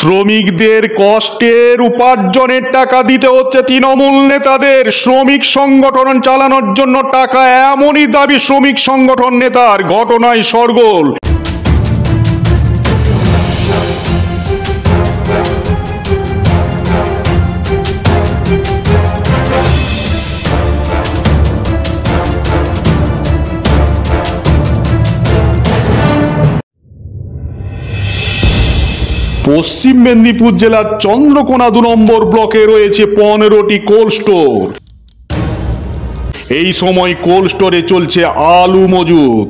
শ্রমিকদের কষ্টের উপার্জনের টাকা দিতে হচ্ছে তৃণমূল নেতাদের। শ্রমিক সংগঠন চালানোর জন্য টাকা, এমনই দাবি শ্রমিক সংগঠন নেতার। ঘটনায় শোরগোল। পশ্চিম মেদিনীপুর জেলার চন্দ্রকোনা 2 নম্বর ব্লকে রয়েছে 15টি কোল্ড স্টোর। এই সময় কোল্ড স্টোরে চলছে আলু মজুত।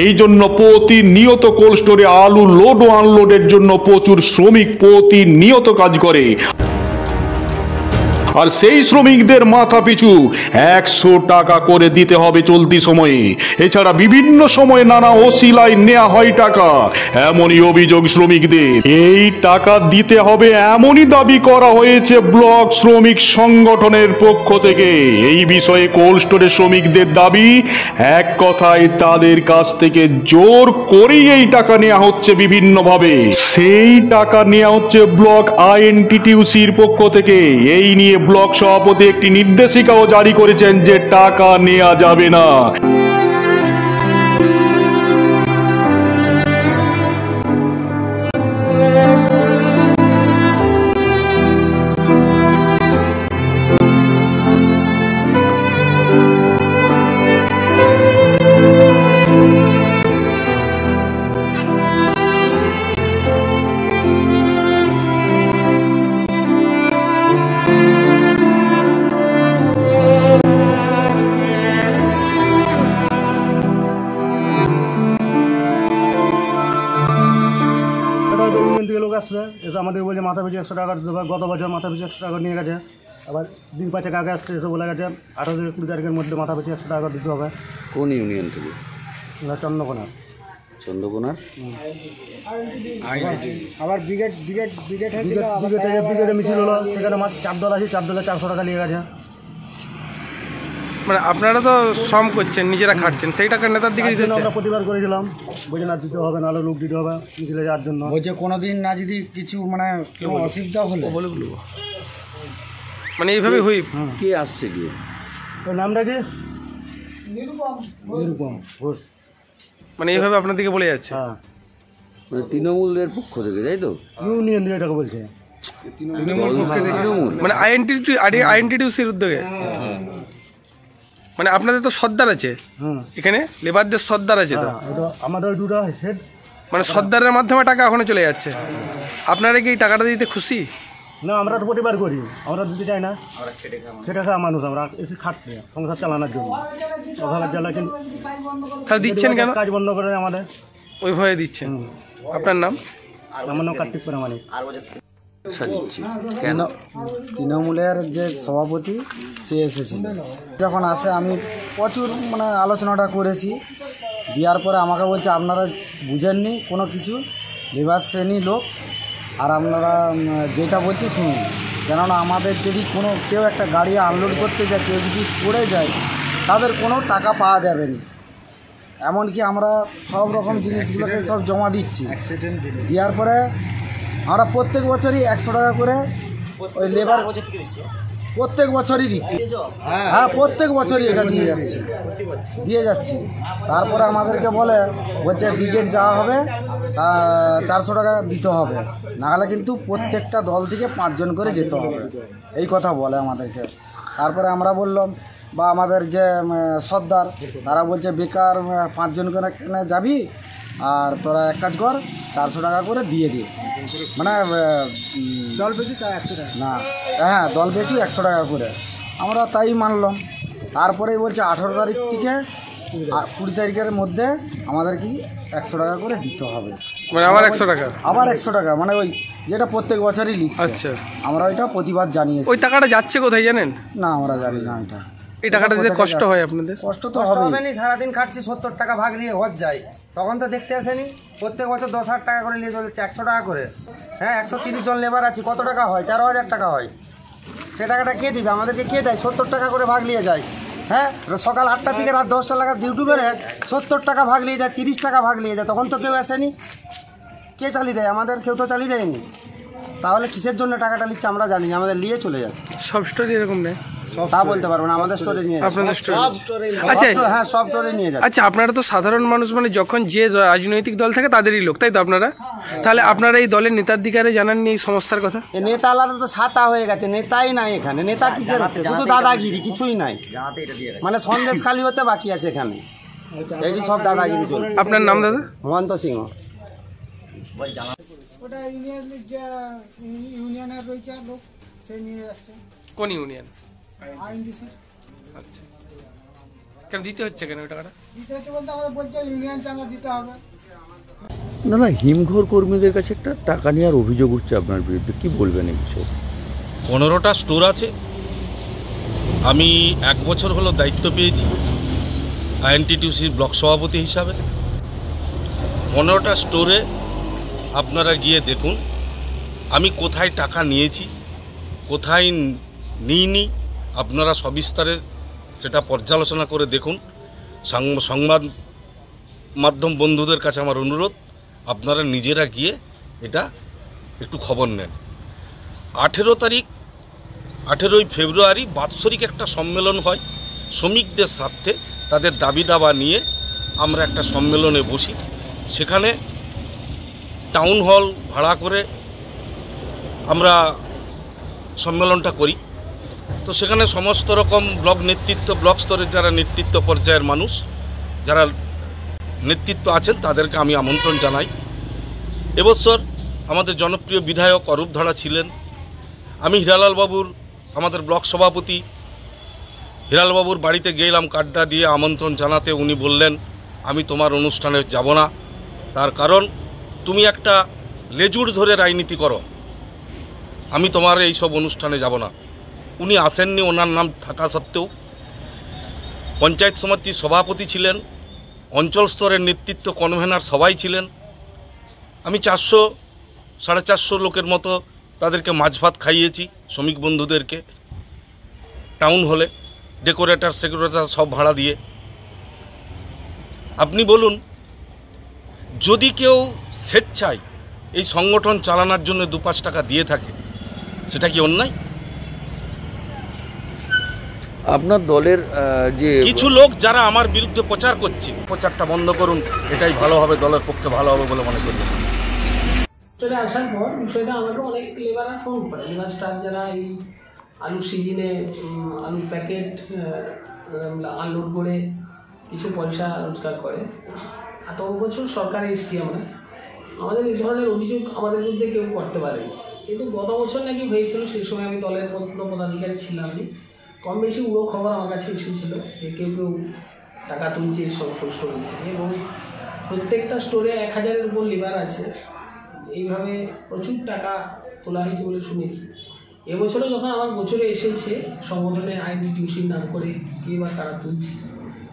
এই জন্য প্রতিনিয়ত কোল্ড স্টোরে আলু লোড ও আনলোডের জন্য প্রচুর শ্রমিক প্রতিনিয়ত কাজ করে। আর সেই শ্রমিকদের মাথা পিছু 100 টাকা করে দিতে হবে চলতি সময়ে। এছাড়া বিভিন্ন সময়ে নানা ওসিলায় নেওয়া হয় টাকা, এমনই অভিযোগ শ্রমিকদের। এই টাকা দিতে হবে এমনই দাবি করা হয়েছে ব্লক শ্রমিক সংগঠনের পক্ষ থেকে। এই বিষয়ে কোল্ড স্টোরের শ্রমিকদের দাবি, এক কথায় তাদের কাছ থেকে জোর করেই এই টাকা নেওয়া হচ্ছে বিভিন্নভাবে। সেই টাকা নেওয়া হচ্ছে ব্লক আইএনটিটিউসির পক্ষ থেকে। এই নিয়ে ব্লক সভাপতি একটি নির্দেশিকাও জারি করেছেন যে টাকা নেওয়া যাবে না। লোক আসছে এসে আমাদের বলছে মাথা পিছু 100 টাকা দিতে হবে। গত বছর মাথা পিছু 100 টাকা নিয়ে গেছে। আবার দিন 5 আগে আসছে এসে বলে গেছে 18 থেকে 20 তারিখের মধ্যে মাথা পিছু 100 টাকা দিতে হবে। কোন ইউনিয়ন থেকে? চন্দ্রকোনা। চন্দ্রকোনার আবার ব্রিগেডে মিছিল হলো, সেখানে আমার 4 দল আছে, 4 দলে 400 টাকা নিয়ে গেছে। মানে আপনারা তো শ্রম করছেন, নিজেরা খাটছেন, সেই টাকা নেতার দিকে দিতে আমরা প্রতিবাদ করেছিলাম, বলছে না দিতে হবে, নাহলে লোক দিতে হবে মিছিলে যাওয়ার জন্য। বলছে কোনোদিন না যদি কিছু মানে অসুবিধা হলে বলে মানে এইভাবে হই। কে আসছে গিয়ে? তোর নামটা কি? নিরুপম ঘোষ। মানে এইভাবে আপনার দিকে বলে যাচ্ছে। হ্যাঁ, মানে তৃণমূলের পক্ষ থেকে, তাই তো? ইউনিয়ন দিয়ে টাকা বলছে, মানে আইএনটিটিউসির উদ্যোগে। মানে আপনাদের তো সর্দার আছে এখানে, লেবারদের সর্দার আছে তো আমাদের দুটো হেড। মানে সর্দারের মাধ্যমে টাকা ওখানে চলে যাচ্ছে। আপনারা কি এই টাকাটা দিতে খুশি? না, আমরা তো প্রতিবার করি, আমরা দিতে চাই না। সেটা খাওয়া মানুষ, আমরা এসে খাটতে সংসার চালানোর জন্য। অভাবের জ্বালা কিন্তু তাহলে দিচ্ছেন কেন? কাজ বন্ধ করে আমাদের ওই ভয়ে দিচ্ছেন। আপনার নাম? আমার নাম কার্তিক প্রামাণিক। কেন? তৃণমূলের যে সভাপতি সে এসেছিল, যখন আসে আমি প্রচুর মানে আলোচনাটা করেছি। দেওয়ার পরে আমাকে বলছে আপনারা বুঝেননি কোনো কিছু, লেবার শ্রেণী লোক, আর আপনারা যেটা বলছি শুনুন। কেননা আমাদের যদি কোনো কেউ একটা গাড়ি আনলোড করতে যায়, কেউ যদি পড়ে যায়, তাদের কোনো টাকা পাওয়া যাবে না। এমনকি আমরা সব রকম জিনিসগুলোকে সব জমা দিচ্ছি। দেওয়ার পরে আমরা প্রত্যেক বছরই 100 টাকা করে ওই লেবার প্রত্যেক বছরই দিচ্ছি। হ্যাঁ, প্রত্যেক বছরই এটা দিয়ে যাচ্ছি। তারপরে আমাদেরকে বলছে ব্রিগেড যাওয়া হবে, 400 টাকা দিতে হবে, নাহলে কিন্তু প্রত্যেকটা দল থেকে 5 জন করে যেতে হবে, এই কথা বলে আমাদেরকে। তারপরে আমরা বললাম, বা আমাদের যে সর্দার তারা বলছে বেকার 5 জন করে কেনে যাবি, আর তোরা এক কাজ কর, 400 টাকা করে দিয়ে দিই। মানে দল পিছু 100 টাকা না, হ্যাঁ, দল পিছু 100 টাকা করে। আমরা তাই মানলাম। তারপরেই বলছে 18 তারিখ থেকে 20 তারিখের মধ্যে আমাদের কি 100 টাকা করে দিতে হবে। মানে আবার 100 টাকা? আবার 100 টাকা, মানে ওই যেটা প্রত্যেক বছরই লিখছে। আচ্ছা, আমরা ওইটা প্রতিবাদ জানিয়েছি। ওই টাকাটা যাচ্ছে কোথায় জানেন? না, আমরা জানি না। এটা এই টাকাটা দিতে কষ্ট হয় আপনাদের? কষ্ট তো হবে। সারাদিন খাটছি, 70 টাকা ভাগ নিয়ে হজ যায়, তখন তো দেখতে আসেনি। প্রত্যেক বছর 10,000 টাকা করে নিয়ে চলেছে, 100 টাকা করে। হ্যাঁ, 130 জন লেবার আছি, কত টাকা হয়? 13,000 টাকা হয়। সে টাকাটা কে দিবে আমাদেরকে? কে দেয়? 70 টাকা করে ভাগ নিয়ে যায়। হ্যাঁ, সকাল 8টা থেকে রাত 10টা লাগা ডিউটি করে 70 টাকা ভাগ নিয়ে যায়, 30 টাকা ভাগ নিয়ে যায়, তখন তো কেউ আসেনি। কে চালিয়ে দেয়? আমাদের কেউ তো চালিয়ে দেয়নি। তাহলে কিসের জন্য টাকাটা নিচ্ছে আমরা জানি না, আমাদের নিয়ে চলে যাচ্ছে। সব স্টোরি এরকম নেই, তা বলতে পারবো না, আমাদের স্টোরে নিয়ে যাচ্ছে। আপনাদের স্টোরি। সব আচ্ছা store- হ্যাঁ, সব স্টোরে নিয়ে যাচ্ছে। আচ্ছা, আপনারা তো সাধারণ মানুষ, মানে যখন যে রাজনৈতিক দল থাকে তাদেরই লোক, তাই তো আপনারা? তাহলে আপনারা এই দলের নেতাধিকারে জানাননি এই সমস্যার কথা? এ নেতা আলাদা তো ছাতা হয়ে গেছে, নেতাই নাই এখানে। নেতা কিসের হচ্ছে? শুধু দাদাগিরি, কিছুই নাই। মানে সন্দেশ খালি হতে বাকি আছে এখানে, এই সব দাদাগিরি চলছে। আপনার নাম দাদা? মহন্ত সিংহ। ওটা ইউনিয়নের রয়েছে লোক, সে নিয়ে যাচ্ছে কোন ইউনিয়ন? আইএনডিসি। আচ্ছা, কেন দিতে হচ্ছে কেন ওই টাকাটা? দিতে হচ্ছে বলতে আমাদের বলছে ইউনিয়ন চাঁদা দিতে হবে। দাদা, হিমঘর কর্মীদের কাছে একটা টাকা নেওয়ার অভিযোগ উঠছে আপনার বিরুদ্ধে, কি বলবেন এই বিষয়ে? 15টা স্টোর আছে। আমি 1 বছর হলো দায়িত্ব পেয়েছি আইএনটিটিউসির ব্লক সভাপতি হিসাবে। 15টা স্টোরে আপনারা গিয়ে দেখুন আমি কোথায় টাকা নিয়েছি, কোথায় নিইনি। আপনারা সবিস্তারে সেটা পর্যালোচনা করে দেখুন। সংবাদ মাধ্যম বন্ধুদের কাছে আমার অনুরোধ, আপনারা নিজেরা গিয়ে এটা একটু খবর নেন। 18ই ফেব্রুয়ারি বাৎসরিক একটা সম্মেলন হয় শ্রমিকদের স্বার্থে, তাদের দাবি দাবা নিয়ে আমরা একটা সম্মেলনে বসি। সেখানে টাউন হল ভাড়া করে আমরা সম্মেলনটা করি। তো সেখানে সমস্ত রকম ব্লক নেতৃত্ব, ব্লক স্তরের যারা নেতৃত্ব পর্যায়ের মানুষ, যারা নেতৃত্ব আছেন, তাদেরকে আমি আমন্ত্রণ জানাই। এবছর আমাদের জনপ্রিয় বিধায়ক অরূপ ধারা ছিলেন। আমি হিরালাল বাবুর, আমাদের ব্লক সভাপতি হিরালাল বাবুর বাড়িতে গেলাম কার্ডটা দিয়ে আমন্ত্রণ জানাতে। উনি বললেন আমি তোমার অনুষ্ঠানে যাব না, তার কারণ তুমি একটা লেজুর ধরে রাজনীতি করো, আমি তোমার এই সব অনুষ্ঠানে যাব না। উনি আসেননি, ওনার নাম থাকা সত্ত্বেও। পঞ্চায়েত সমিতির সভাপতি ছিলেন, অঞ্চল স্তরের নেতৃত্ব কনভেনার সবাই ছিলেন। আমি 400-450 লোকের মতো তাদেরকে মাছ ভাত খাইয়েছি, শ্রমিক বন্ধুদেরকে, টাউন হলে ডেকোরেটর সেক্রেটারি সব ভাড়া দিয়ে। আপনি বলুন, যদি কেউ স্বেচ্ছায় এই সংগঠন চালানোর জন্য 2-5 টাকা দিয়ে থাকে, সেটা কি অন্যায়? আপনার দলের যে কিছু লোক যারা আমার বিরুদ্ধে প্রচার করছে, প্রচারটা বন্ধ করুন, এটাই ভালো হবে, দলের পক্ষে ভালো হবে বলে মনে করি। চলে আসার পর বিষয়টা আমাকে অনেক লেবাররা ফোন করে, লেবার স্টাফ যারা এই আলু সিজনে আলুর প্যাকেট আনলোড করে কিছু পয়সা রোজগার করে। এত বছর সরকারে এসেছি আমরা, আমাদের এই ধরনের অভিযোগ আমাদের বিরুদ্ধে কেউ করতে পারেনি। কিন্তু গত বছর নাকি হয়েছিল, সেই সময় আমি দলের কোনো পদাধিকারী ছিলাম না। কম বেশি উড়ো খবর আমার কাছে এসেছিল যে কেউ কেউ টাকা তুলছে এই সব স্টোর থেকে, এবং প্রত্যেকটা স্টোরে 1000-এর উপর লেবার আছে। এইভাবে প্রচুর টাকা তোলা হয়েছে বলে শুনেছি। এবছরও যখন আমার বছরে এসেছে সংগঠনের আইএনটিটিউসির নাম করে কে বা কারা তুলছে,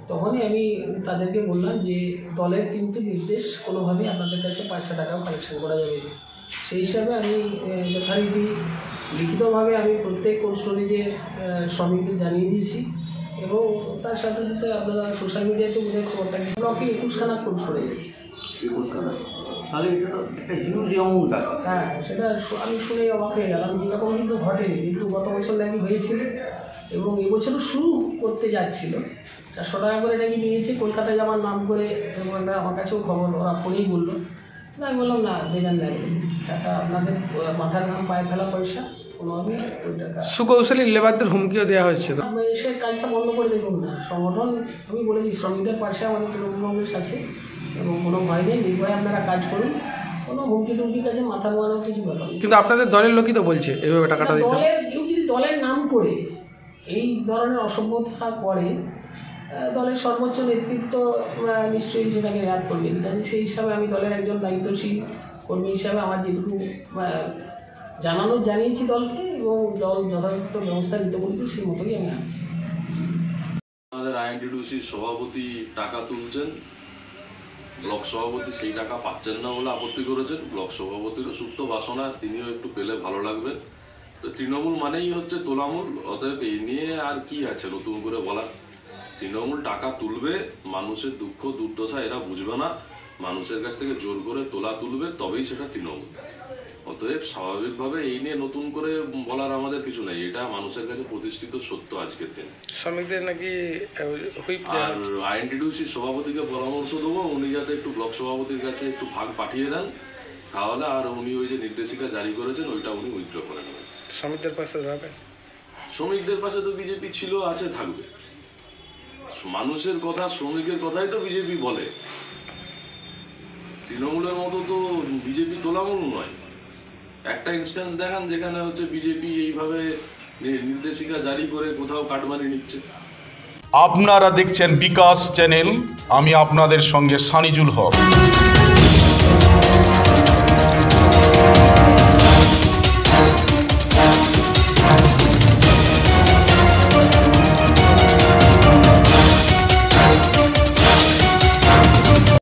তখনই আমি তাদেরকে বললাম যে দলের কিন্তু নির্দেশ কোনোভাবেই আপনাদের কাছে 5টা টাকাও কালেকশন করা যাবে না। সেই হিসাবে আমি যথারীতি লিখিতভাবে আমি প্রত্যেক কোল্ড স্টোরেজের শ্রমিকদের জানিয়ে দিয়েছি, এবং তার সাথে সাথে আপনারা সোশ্যাল মিডিয়াতে বোধহয় খবরটা ব্লকে 21খানা কোল্ড স্টোরেজ আছে। 21খানা, তাহলে এটা তো একটা হিউজ অ্যামাউন্ট টাকা। হ্যাঁ, সেটা আমি শুনে অবাক হয়ে গেলাম। যেরকম কিন্তু ঘটেনি, কিন্তু গত বছর নাকি হয়েছিল, এবং এবছরও শুরু করতে যাচ্ছিল। 400 টাকা করে নাকি নিয়েছে, কলকাতায় যাওয়ার নাম করে, এবং আমার কাছেও খবর ওরা ফোনেই বললো। আমি বললাম না, বেজান লাগে টাকা, আপনাদের মাথার নাম পায়ে ফেলা পয়সা, কোনোভাবেই ওই টাকা। সুকৌশলী লেবারদের হুমকিও দেওয়া হচ্ছে। সে কাজটা বন্ধ করে দেখুন না, সংগঠন আমি বলেছি শ্রমিকদের পাশে আমাদের তৃণমূল কংগ্রেস আছে, এবং কোনো ভয় নেই, নির্ভয়ে আপনারা কাজ করুন, কোনো হুমকি টুমকির কাছে মাথা নোয়ানোর কিছু ব্যাপার নেই। কিন্তু আপনাদের দলের লোকই তো বলছে এভাবে টাকাটা দিতে। দলের কেউ যদি দলের নাম করে এই ধরনের অসভ্যতা করে, দলের সর্বোচ্চ নেতৃত্ব নিশ্চয়ই সেটাকে রেয়াত করবে। কাজে সেই হিসাবে আমি দলের একজন দায়িত্বশীল কর্মী হিসাবে আমার যেটুকু জানিয়েছি দলকে, এবং দল যথাযথ ব্যবস্থা নিতে বলেছি, সেই মতোই আমি আছি। আমাদের আইএনটিটিউসির সভাপতি টাকা তুলছেন, ব্লক সভাপতি সেই টাকা পাচ্ছেন না বলে আপত্তি করেছেন। ব্লক সভাপতিরও সুপ্ত বাসনা, তিনিও একটু পেলে ভালো লাগবে। তো তৃণমূল মানেই হচ্ছে তোলামূল, অতএব এই নিয়ে আর কি আছে নতুন করে বলার। তৃণমূল টাকা তুলবে, মানুষের দুঃখ দুর্দশা এরা বুঝবে না, মানুষের কাছ থেকে জোর করে তোলা তুলবে, তবেই সেটা তৃণমূল। অতএব স্বাভাবিকভাবে এই নিয়ে নতুন করে বলার আমাদের কিছু নেই, এটা মানুষের কাছে প্রতিষ্ঠিত সত্য আজকের দিন। শ্রমিকদের নাকি হুইপ আর আইএনটিডিউসি সভাপতিকে পরামর্শ দেবো, উনি যাতে একটু ব্লক সভাপতির কাছে একটু ভাগ পাঠিয়ে দেন, তাহলে আর উনি ওই যে নির্দেশিকা জারি করেছেন ওইটা উনি উইথড্র করে নেবেন। শ্রমিকদের পাশে দাঁড়াবেন? শ্রমিকদের পাশে তো বিজেপি ছিল, আছে, থাকবে। মানুষের কথা, শ্রমিকের কথাই তো বিজেপি বলে। তৃণমূলের মতো তো বিজেপি তোলামূল নয়। একটা ইনস্ট্যান্স দেখান যেখানে হচ্ছে বিজেপি এইভাবে নির্দেশিকা জারি করে কোথাও কাটমানি নিচ্ছে। আপনারা দেখছেন বিকাশ চ্যানেল, আমি আপনাদের সঙ্গে সানিজুল হক।